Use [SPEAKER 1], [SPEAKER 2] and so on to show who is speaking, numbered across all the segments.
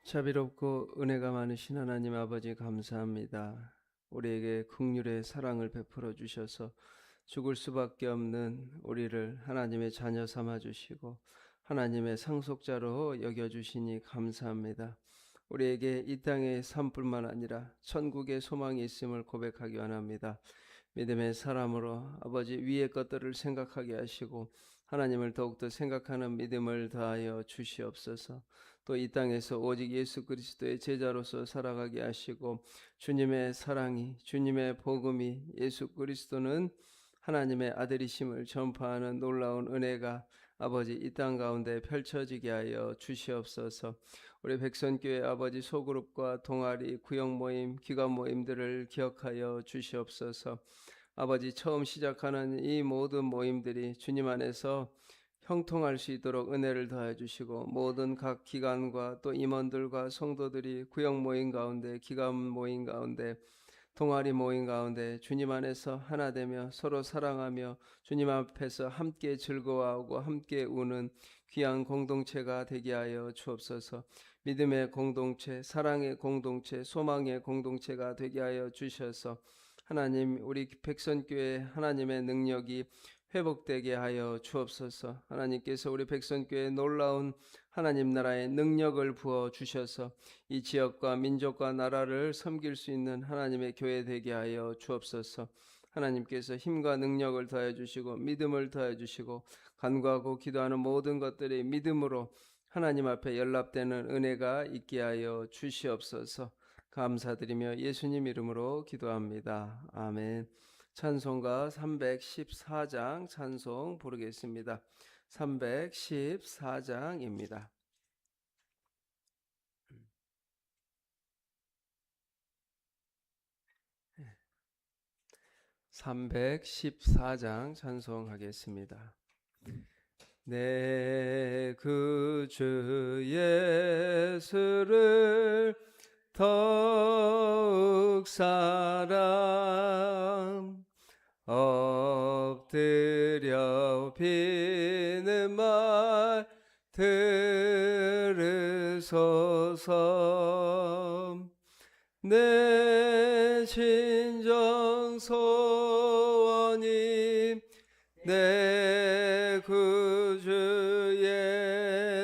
[SPEAKER 1] 자비롭고 은혜가 많으신 하나님 아버지 감사합니다. 우리에게 긍휼의 사랑을 베풀어 주셔서 죽을 수밖에 없는 우리를 하나님의 자녀 삼아 주시고 하나님의 상속자로 여겨 주시니 감사합니다. 우리에게 이 땅의 삶뿐만 아니라 천국의 소망이 있음을 고백하기 원합니다. 믿음의 사람으로 아버지 위의 것들을 생각하게 하시고 하나님을 더욱더 생각하는 믿음을 더하여 주시옵소서. 또 이 땅에서 오직 예수 그리스도의 제자로서 살아가게 하시고 주님의 사랑이, 주님의 복음이, 예수 그리스도는 하나님의 아들이심을 전파하는 놀라운 은혜가 아버지 이 땅 가운데 펼쳐지게 하여 주시옵소서. 우리 백선교회 아버지 소그룹과 동아리, 구역 모임, 기관 모임들을 기억하여 주시옵소서. 아버지 처음 시작하는 이 모든 모임들이 주님 안에서 형통할 수 있도록 은혜를 더해 주시고 모든 각 기관과 또 임원들과 성도들이 구역 모임 가운데, 기관 모임 가운데, 동아리 모임 가운데 주님 안에서 하나 되며 서로 사랑하며 주님 앞에서 함께 즐거워하고 함께 우는 귀한 공동체가 되게 하여 주옵소서. 믿음의 공동체, 사랑의 공동체, 소망의 공동체가 되게 하여 주셔서 하나님, 우리 백선교회 하나님의 능력이 회복되게 하여 주옵소서. 하나님께서 우리 백선교회에 놀라운 하나님 나라의 능력을 부어 주셔서 이 지역과 민족과 나라를 섬길 수 있는 하나님의 교회 되게 하여 주옵소서. 하나님께서 힘과 능력을 더해 주시고 믿음을 더해 주시고 간구하고 기도하는 모든 것들이 믿음으로 하나님 앞에 연락되는 은혜가 있게 하여 주시옵소서. 감사드리며 예수님 이름으로 기도합니다. 아멘. 찬송가 314장 찬송 부르겠습니다. 314장입니다. 314장 찬송하겠습니다. 내 구주 예수를 더욱 사랑 엎드려 비는 말 들으소서. 내 진정 소원이 내 구주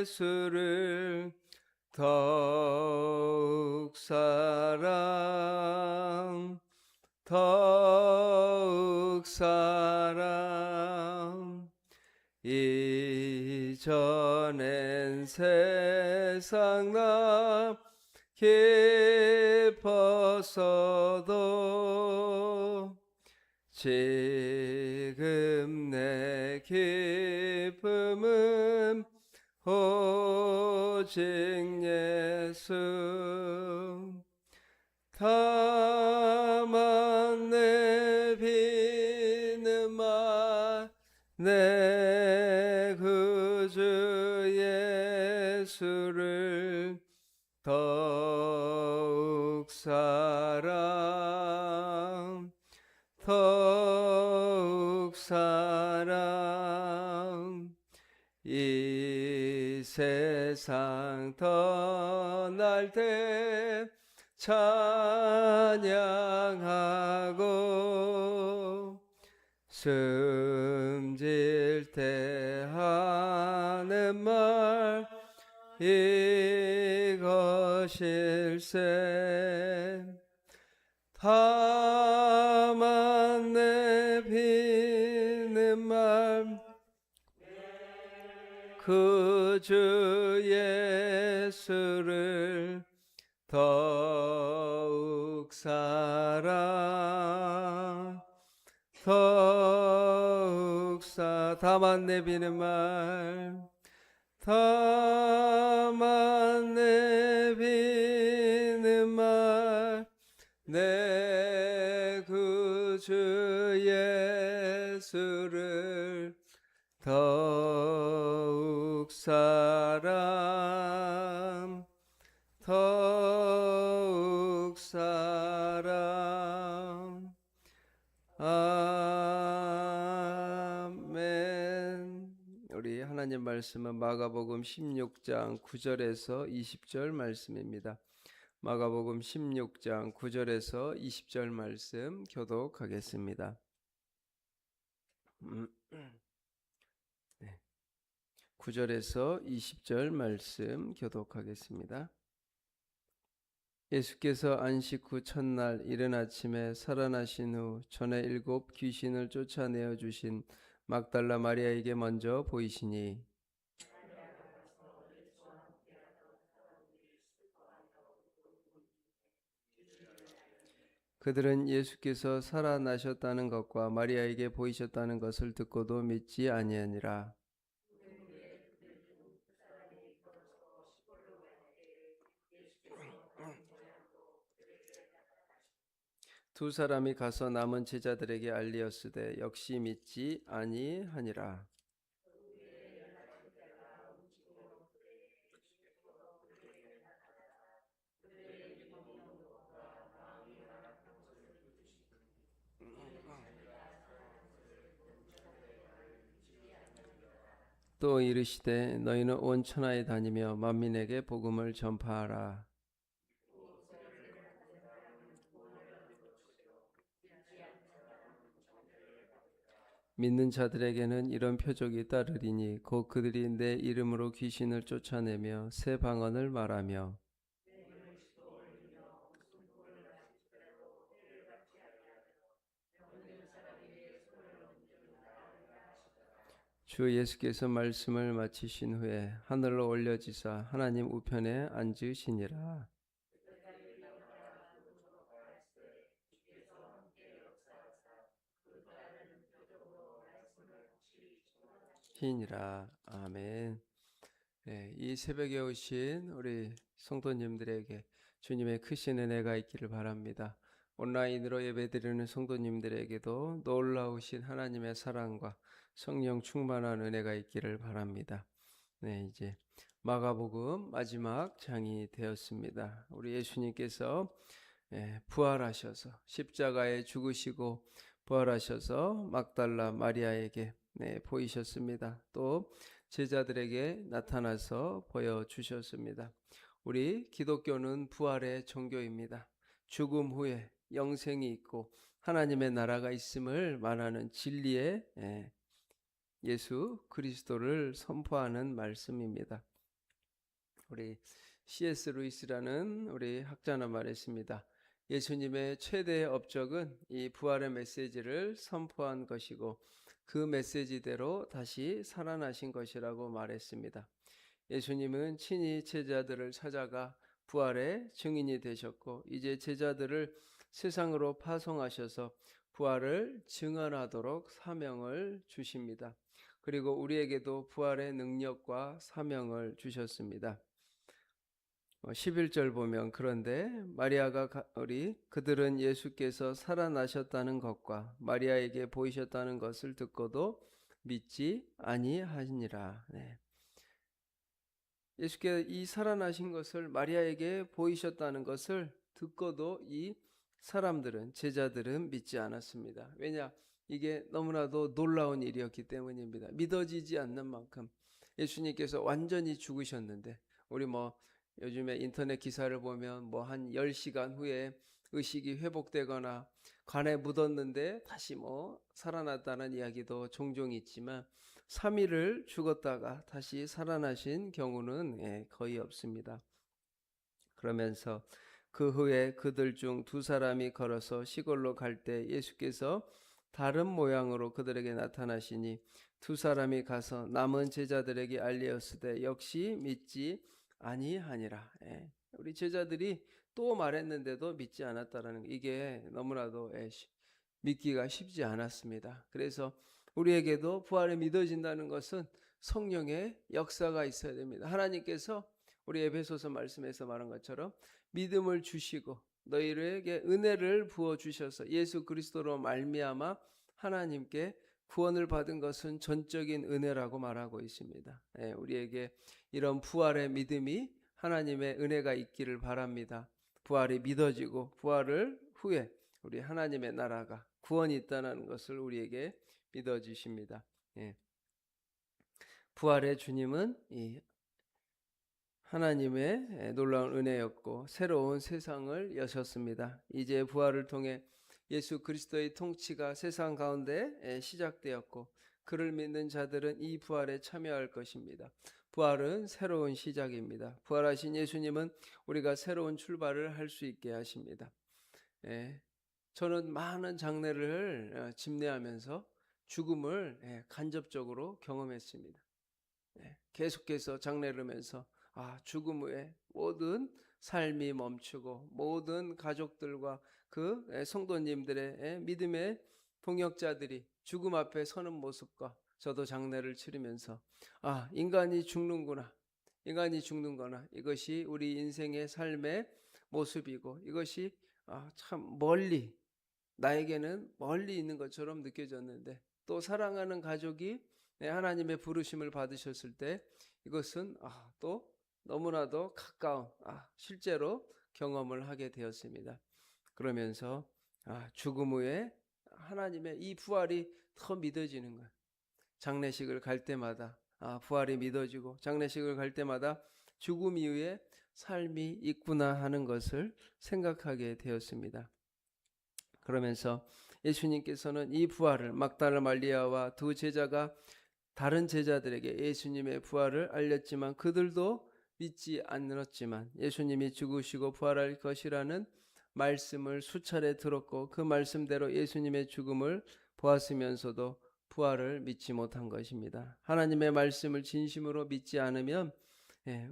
[SPEAKER 1] 예수를 더욱 사랑 더욱 사랑 이전엔 세상 나 기뻤어도 지금 내 기쁨은 오직 예수. 다만 내 비는 말 내 구주 예수를 더욱 사랑 더욱 사랑 이 세상 떠날 때 찬양하고 숨질 때 하는 말 이것일세. 다만 내 비는 말 그 주 예수를 더욱 사랑 더욱 다만 내 비는 말 다만 내 비는 말 내 구주 예수를 더욱 사랑 더욱 사랑. 아멘. 우리 하나 하나님 말씀은 마가복음 16장 9절에서 20절 말씀입니다. 마가복음 16장 9절에서 20절 말씀 교독하겠습니다. 네. 9절에서 20절 말씀 교독하겠습니다. 예수께서 안식 후 첫날 이른 아침에 살아나신 후 전에 7 귀신을 쫓아내어 주신 막달라 마리아에게 먼저 보이시니 그들은 예수께서 살아나셨다는 것과 마리아에게 보이셨다는 것을 듣고도 믿지 아니하니라. 두 사람이 가서 남은 제자들에게 알리었으되 역시 믿지 아니하니라. 또 이르시되 너희는 온 천하에 다니며 만민에게 복음을 전파하라. 믿는 자들에게는 이런 표적이 따르리니 곧 그들이 내 이름으로 귀신을 쫓아내며 새 방언을 말하며 주 예수께서 말씀을 마치신 후에 하늘로 올려지사 하나님 우편에 앉으시니라. 히니라. 아멘. 네, 이 새벽에 오신 우리 성도님들에게 주님의 크신 은혜가 있기를 바랍니다. 온라인으로 예배드리는 성도님들에게도 놀라우신 하나님의 사랑과 성령 충만한 은혜가 있기를 바랍니다. 네, 이제 마가복음 마지막 장이 되었습니다. 우리 예수님께서 부활하셔서 십자가에 죽으시고 부활하셔서 막달라 마리아에게 보이셨습니다. 또 제자들에게 나타나서 보여주셨습니다. 우리 기독교는 부활의 종교입니다. 죽음 후에 영생이 있고 하나님의 나라가 있음을 말하는 진리의 예수 그리스도를 선포하는 말씀입니다. 우리 C.S. 루이스라는 우리 학자는 말했습니다. 예수님의 최대의 업적은 이 부활의 메시지를 선포한 것이고 그 메시지대로 다시 살아나신 것이라고 말했습니다. 예수님은 친히 제자들을 찾아가 부활의 증인이 되셨고 이제 제자들을 세상으로 파송하셔서 부활을 증언하도록 사명을 주십니다. 그리고 우리에게도 부활의 능력과 사명을 주셨습니다. 11절 보면 그런데 마리아가 그들은 예수께서 살아나셨다는 것과 마리아에게 보이셨다는 것을 듣고도 믿지 아니하니라. 네. 예수께서 이 살아나신 것을 마리아에게 보이셨다는 것을 듣고도 이 사람들은 제자들은 믿지 않았습니다. 왜냐? 이게 너무나도 놀라운 일이었기 때문입니다. 믿어지지 않는 만큼 예수님께서 완전히 죽으셨는데 우리 요즘에 인터넷 기사를 보면 한 10시간 후에 의식이 회복되거나 관에 묻었는데 다시 살아났다는 이야기도 종종 있지만 3일을 죽었다가 다시 살아나신 경우는 거의 없습니다. 그러면서 그 후에 그들 중 2사람이 걸어서 시골로 갈 때 예수께서 다른 모양으로 그들에게 나타나시니 2사람이 가서 남은 제자들에게 알리었으되 역시 믿지 아니하니라. 우리 제자들이 또 말했는데도 믿지 않았다라는 이게 너무나도 믿기가 쉽지 않았습니다. 그래서 우리에게도 부활이 믿어진다는 것은 성령의 역사가 있어야 됩니다. 하나님께서 우리 에베소서 말씀에서 말한 것처럼 믿음을 주시고 너희에게 은혜를 부어 주셔서 예수 그리스도로 말미암아 하나님께 구원을 받은 것은 전적인 은혜라고 말하고 있습니다. 우리에게 이런 부활의 믿음이 하나님의 은혜가 있기를 바랍니다. 부활이 믿어지고 부활을 후에 우리 하나님의 나라가 구원이 있다는 것을 우리에게 믿어주십니다. 부활의 주님은 이 하나님의 놀라운 은혜였고 새로운 세상을 여셨습니다. 이제 부활을 통해 예수 그리스도의 통치가 세상 가운데 시작되었고 그를 믿는 자들은 이 부활에 참여할 것입니다. 부활은 새로운 시작입니다. 부활하신 예수님은 우리가 새로운 출발을 할 수 있게 하십니다. 저는 많은 장례를 집례하면서 죽음을 간접적으로 경험했습니다. 계속해서 장례를 하면서 죽음 후에 모든 삶이 멈추고 모든 가족들과 그 성도님들의 믿음의 동역자들이 죽음 앞에 서는 모습과 저도 장례를 치르면서 인간이 죽는구나, 인간이 죽는구나, 이것이 우리 인생의 삶의 모습이고 이것이 참 멀리, 나에게는 멀리 있는 것처럼 느껴졌는데 또 사랑하는 가족이 하나님의 부르심을 받으셨을 때 이것은 또 너무나도 가까운 실제로 경험을 하게 되었습니다. 그러면서 죽음 후에 하나님의 이 부활이 더 믿어지는 거예요. 장례식을 갈 때마다 부활이 믿어지고 장례식을 갈 때마다 죽음 이후에 삶이 있구나 하는 것을 생각하게 되었습니다. 그러면서 예수님께서는 이 부활을 막달라 말리아와 두 제자가 다른 제자들에게 예수님의 부활을 알렸지만 그들도 믿지 않았지만 예수님이 죽으시고 부활할 것이라는 말씀을 수차례 들었고 그 말씀대로 예수님의 죽음을 보았으면서도 부활을 믿지 못한 것입니다. 하나님의 말씀을 진심으로 믿지 않으면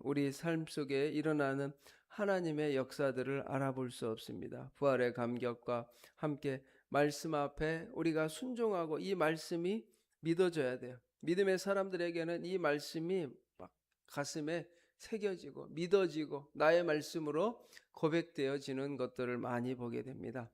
[SPEAKER 1] 우리 삶 속에 일어나는 하나님의 역사들을 알아볼 수 없습니다. 부활의 감격과 함께 말씀 앞에 우리가 순종하고 이 말씀이 믿어져야 돼요. 믿음의 사람들에게는 이 말씀이 막 가슴에 새겨지고 믿어지고 나의 말씀으로 고백되어지는 것들을 많이 보게 됩니다.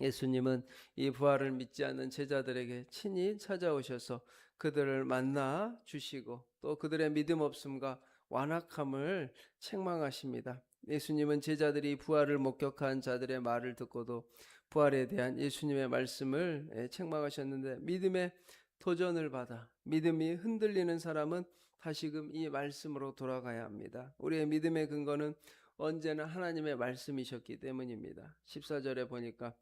[SPEAKER 1] 예수님은 이 부활을 믿지 않는 제자들에게 친히 찾아오셔서 그들을 만나 주시고 또 그들의 믿음 없음과 완악함을 책망하십니다. 예수님은 제자들이 부활을 목격한 자들의 말을 듣고도 부활에 대한 예수님의 말씀을 책망하셨는데 믿음의 도전을 받아 믿음이 흔들리는 사람은 다시금 이 말씀으로 돌아가야 합니다. 우리의 믿음의 근거는 언제나 하나님의 말씀이셨기 때문입니다. 14절에 보니까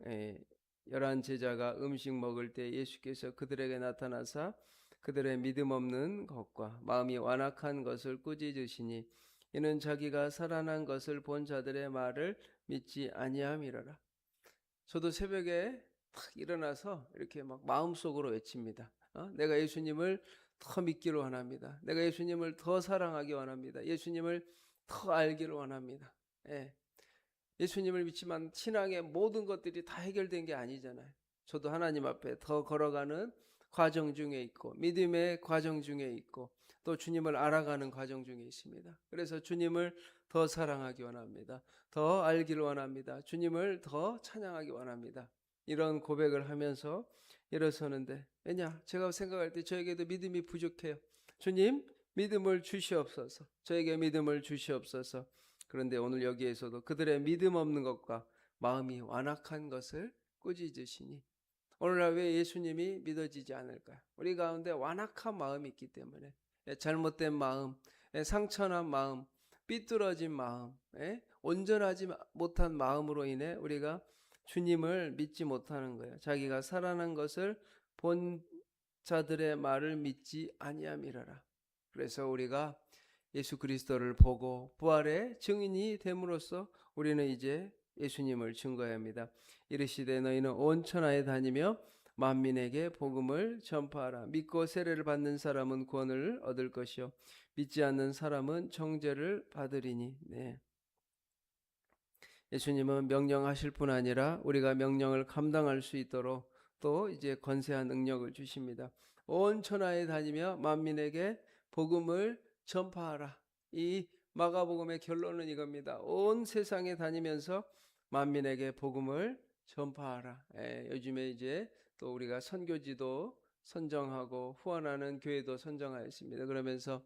[SPEAKER 1] 11 제자가 음식 먹을 때 예수께서 그들에게 나타나사 그들의 믿음 없는 것과 마음이 완악한 것을 꾸짖으시니 이는 자기가 살아난 것을 본 자들의 말을 믿지 아니함이로라. 저도 새벽에 탁 일어나서 이렇게 막 마음속으로 외칩니다. 내가 예수님을 더 믿기를 원합니다. 내가 예수님을 더 사랑하기 원합니다. 예수님을 더 알기를 원합니다. 예수님을 믿지만 신앙의 모든 것들이 다 해결된 게 아니잖아요. 저도 하나님 앞에 더 걸어가는 과정 중에 있고 믿음의 과정 중에 있고 또 주님을 알아가는 과정 중에 있습니다. 그래서 주님을 더 사랑하기 원합니다. 더 알기를 원합니다. 주님을 더 찬양하기 원합니다. 이런 고백을 하면서 일어서는데 왜냐? 제가 생각할 때 저에게도 믿음이 부족해요. 주님 믿음을 주시옵소서. 저에게 믿음을 주시옵소서. 그런데 오늘 여기에서도 그들의 믿음 없는 것과 마음이 완악한 것을 꾸짖으시니 오늘날 왜 예수님이 믿어지지 않을까요? 우리 가운데 완악한 마음이 있기 때문에 잘못된 마음, 상처난 마음, 삐뚤어진 마음, 온전하지 못한 마음으로 인해 우리가 주님을 믿지 못하는 거예요. 자기가 살아난 것을 본 자들의 말을 믿지 아니함이라라. 그래서 우리가 예수 그리스도를 보고 부활의 증인이 됨으로써 우리는 이제 예수님을 증거해야 합니다. 이르시되 너희는 온 천하에 다니며 만민에게 복음을 전파하라. 믿고 세례를 받는 사람은 구원을 얻을 것이요 믿지 않는 사람은 정죄를 받으리니. 예수님은 명령하실 뿐 아니라 우리가 명령을 감당할 수 있도록 또 이제 권세한 능력을 주십니다. 온 천하에 다니며 만민에게 복음을 전파하라. 이 마가복음의 결론은 이겁니다. 온 세상에 다니면서 만민에게 복음을 전파하라. 요즘에 이제 또 우리가 선교지도 선정하고 후원하는 교회도 선정하였습니다. 그러면서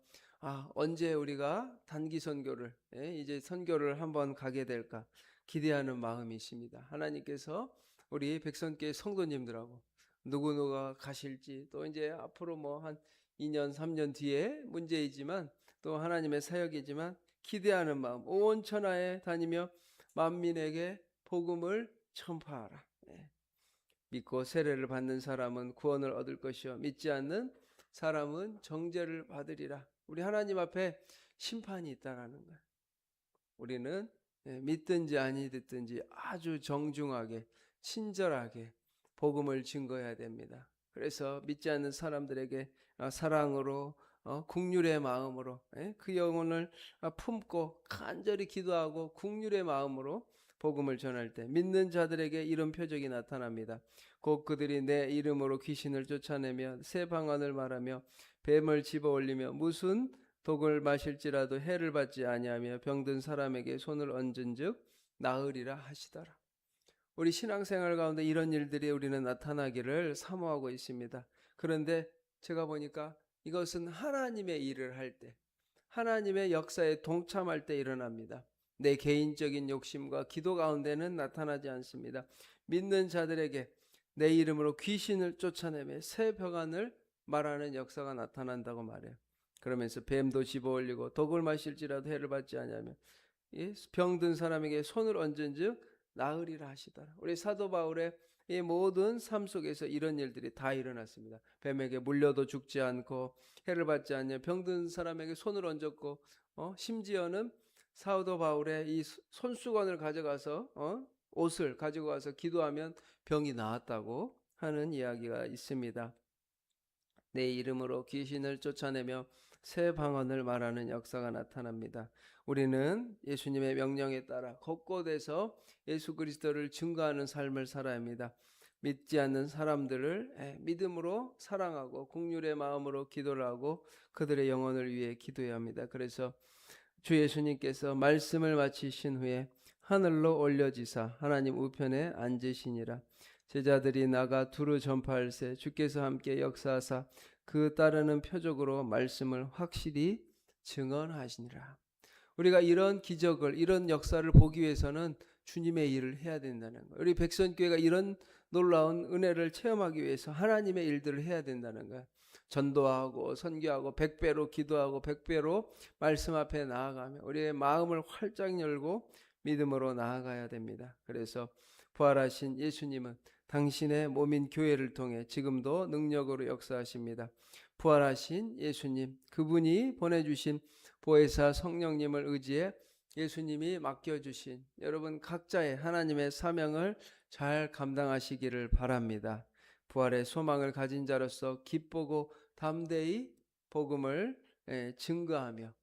[SPEAKER 1] 언제 우리가 단기 선교를 이제 선교를 한번 가게 될까 기대하는 마음이 있습니다. 하나님께서 우리 백성교회 성도님들하고 누구누가 가실지, 또 이제 앞으로 뭐 한 2년 3년 뒤에 문제이지만 또 하나님의 사역이지만 기대하는 마음, 온 천하에 다니며 만민에게 복음을 전파하라. 믿고 세례를 받는 사람은 구원을 얻을 것이요 믿지 않는 사람은 정죄를 받으리라. 우리 하나님 앞에 심판이 있다라는 거예요. 우리는 믿든지 아니 듣든지 아주 정중하게 친절하게 복음을 증거해야 됩니다. 그래서 믿지 않는 사람들에게 사랑으로 국률의 마음으로 그 영혼을 품고 간절히 기도하고 국률의 마음으로 복음을 전할 때 믿는 자들에게 이런 표적이 나타납니다. 곧 그들이 내 이름으로 귀신을 쫓아내며 새 방언을 말하며 뱀을 집어올리며 무슨 독을 마실지라도 해를 받지 아니하며 병든 사람에게 손을 얹은즉 나으리라 하시더라. 우리 신앙생활 가운데 이런 일들이 우리는 나타나기를 사모하고 있습니다. 그런데 제가 보니까 이것은 하나님의 일을 할 때, 하나님의 역사에 동참할 때 일어납니다. 내 개인적인 욕심과 기도 가운데는 나타나지 않습니다. 믿는 자들에게 내 이름으로 귀신을 쫓아내며 새 병안을 말하는 역사가 나타난다고 말해요. 그러면서 뱀도 집어올리고 독을 마실지라도 해를 받지 아니하며 병든 사람에게 손을 얹은즉 나으리라 하시더라. 우리 사도 바울의 이 모든 삶 속에서 이런 일들이 다 일어났습니다. 뱀에게 물려도 죽지 않고 해를 받지 않냐, 병든 사람에게 손을 얹었고 심지어는 사도 바울의 이 손수건을 가져가서 옷을 가지고 가서 기도하면 병이 나았다고 하는 이야기가 있습니다. 내 이름으로 귀신을 쫓아내며 새 방언을 말하는 역사가 나타납니다. 우리는 예수님의 명령에 따라 곳곳에서 예수 그리스도를 증거하는 삶을 살아야 합니다. 믿지 않는 사람들을 믿음으로 사랑하고 긍휼의 마음으로 기도를 하고 그들의 영혼을 위해 기도해야 합니다. 그래서 주 예수님께서 말씀을 마치신 후에 하늘로 올려지사 하나님 우편에 앉으시니라. 제자들이 나가 두루 전파할세 주께서 함께 역사하사 그 따르는 표적으로 말씀을 확실히 증언하시니라. 우리가 이런 기적을, 이런 역사를 보기 위해서는 주님의 일을 해야 된다는 거예요. 우리 백선교회가 이런 놀라운 은혜를 체험하기 위해서 하나님의 일들을 해야 된다는 거예요. 전도하고 선교하고 100배로 기도하고 100배로 말씀 앞에 나아가며 우리의 마음을 활짝 열고 믿음으로 나아가야 됩니다. 그래서 부활하신 예수님은 당신의 몸인 교회를 통해 지금도 능력으로 역사하십니다. 부활하신 예수님, 그분이 보내주신 보혜사 성령님을 의지해 예수님이 맡겨주신 여러분 각자의 하나님의 사명을 잘 감당하시기를 바랍니다. 부활의 소망을 가진 자로서 기쁘고 담대히 복음을 증거하며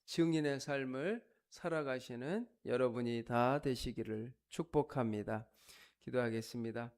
[SPEAKER 1] 증인의 삶을 살아가시는 여러분이 다 되시기를 축복합니다. 기도하겠습니다.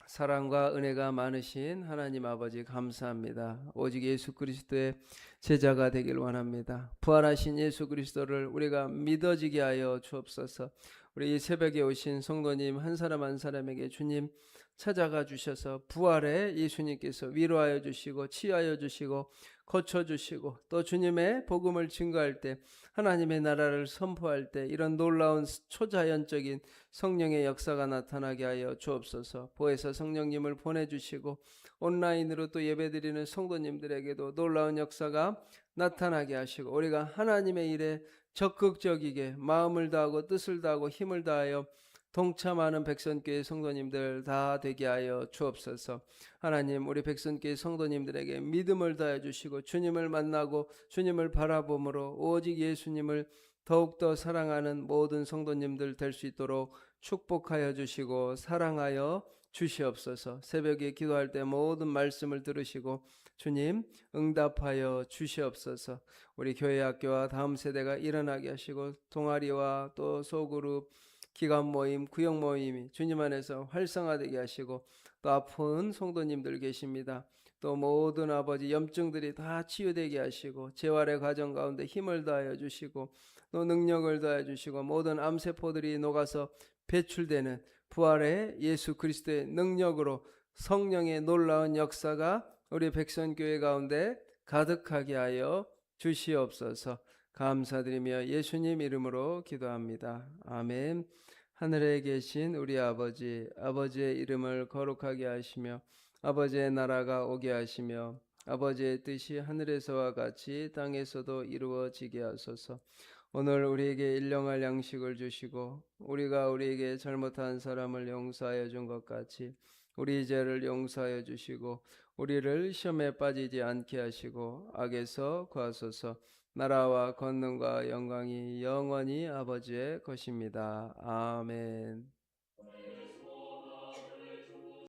[SPEAKER 1] 사랑과 은혜가 많으신 하나님 아버지 감사합니다. 오직 예수 그리스도의 제자가 되길 원합니다. 부활하신 예수 그리스도를 우리가 믿어지게 하여 주옵소서. 우리 이 새벽에 오신 성도님 한 사람 한 사람에게 주님 찾아가 주셔서 부활의 예수님께서 위로하여 주시고 치유하여 주시고 고쳐주시고 또 주님의 복음을 증거할 때 하나님의 나라를 선포할 때 이런 놀라운 초자연적인 성령의 역사가 나타나게 하여 주옵소서. 보혜사 성령님을 보내주시고 온라인으로 또 예배드리는 성도님들에게도 놀라운 역사가 나타나게 하시고 우리가 하나님의 일에 적극적이게 마음을 다하고 뜻을 다하고 힘을 다하여 동참하는 백선교회 성도님들 다 되게 하여 주옵소서. 하나님 우리 백선교회 성도님들에게 믿음을 다해 주시고 주님을 만나고 주님을 바라봄으로 오직 예수님을 더욱더 사랑하는 모든 성도님들 될 수 있도록 축복하여 주시고 사랑하여 주시옵소서. 새벽에 기도할 때 모든 말씀을 들으시고 주님 응답하여 주시옵소서. 우리 교회 학교와 다음 세대가 일어나게 하시고 동아리와 또 소그룹 기관 모임, 구역 모임이 주님 안에서 활성화되게 하시고 또 아픈 성도님들 계십니다. 또 모든 아버지 염증들이 다 치유되게 하시고 재활의 과정 가운데 힘을 다하여 주시고 또 능력을 다하여 주시고 모든 암세포들이 녹아서 배출되는 부활의 예수 그리스도의 능력으로 성령의 놀라운 역사가 우리 백선교회 가운데 가득하게 하여 주시옵소서. 감사드리며 예수님 이름으로 기도합니다. 아멘. 하늘에 계신 우리 아버지, 아버지의 이름을 거룩하게 하시며 아버지의 나라가 오게 하시며 아버지의 뜻이 하늘에서와 같이 땅에서도 이루어지게 하소서. 오늘 우리에게 일용할 양식을 주시고 우리가 우리에게 잘못한 사람을 용서하여 준 것 같이 우리 죄를 용서하여 주시고 우리를 시험에 빠지지 않게 하시고 악에서 구하소서. 나라와 권능과 영광이 영원히 아버지의 것입니다. 아멘.